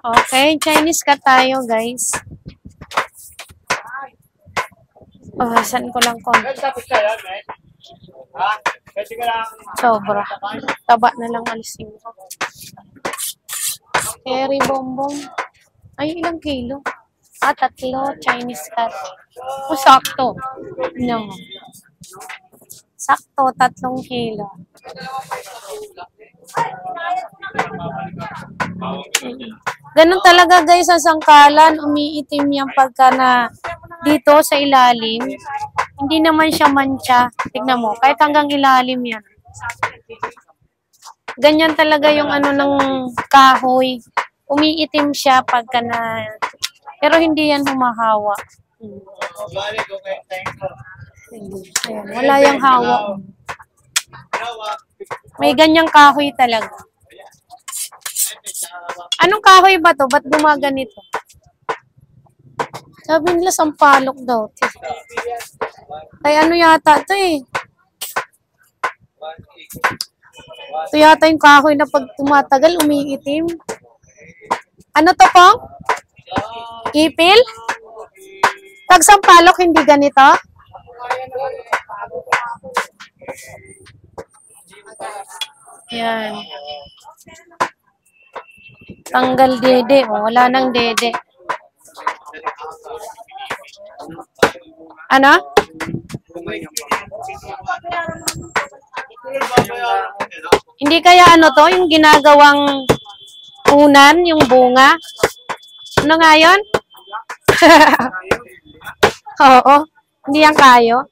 Okay, Chinese cut tayo, guys. Saan ko lang konti. Sobra. Taba na lang alisin ko. Cherry bonbon. Ay, ilang kilo? 3 Chinese cut. Sakto. No. Sakto, 3 kilo. Ganun talaga guys sa sangkalan, umiitim yan pagka na dito sa ilalim. Hindi naman siya mancha. Tignan mo, kahit hanggang ilalim yan. Ganyan talaga yung ano ng kahoy. Umiitim siya pagka na... Pero hindi yan humahawa. Ayan, wala yung hawa. May ganyang kahoy talaga. Anong kahoy ba to? Ba't gumaganito? Sabi nila sampalok daw. Ay ano yata to eh. Ito yata yung kahoy na pag tumatagal, umiitim. Ano to pong? Ipil? Pag sampalok, hindi ganito? Yan. Tanggal dede. Wala nang dede. Ano? Hindi kaya ano to? Yung ginagawang unan, yung bunga? Ano nga yun? Oo. Hindi yan kayo.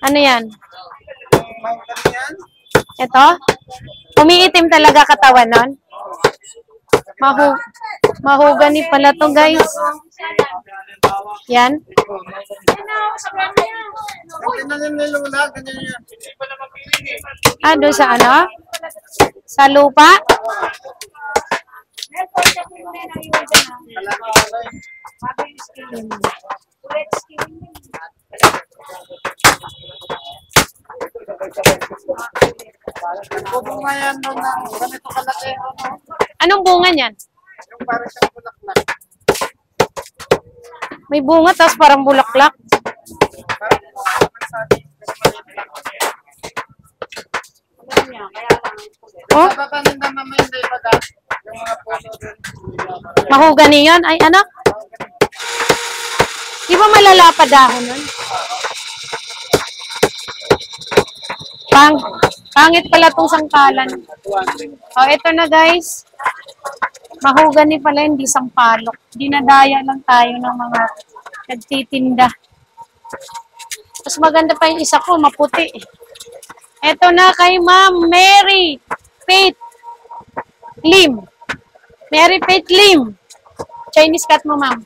Ano yan? Ito? Umiitim talaga katawan nun? Mahugani pala to guys. Yan. Doon sa ano? Sa lupa? Anong bunga niyan? Yung parang siyang bulaklak. May bunga tapos parang bulaklak. Oh? Mahugani yun? Ay, ano? Di ba malalapad dahon nun? Pangit pala tong sangkalan. Ito na guys. Mahugani pala, hindi sampalok. Dinadaya lang tayo ng mga nagtitinda. Mas maganda pa yung isa ko, maputi. Ito na kay Ma'am Mary Faith Lim. Mary Faith Lim. Chinese cut mo, ma'am.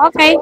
Okay.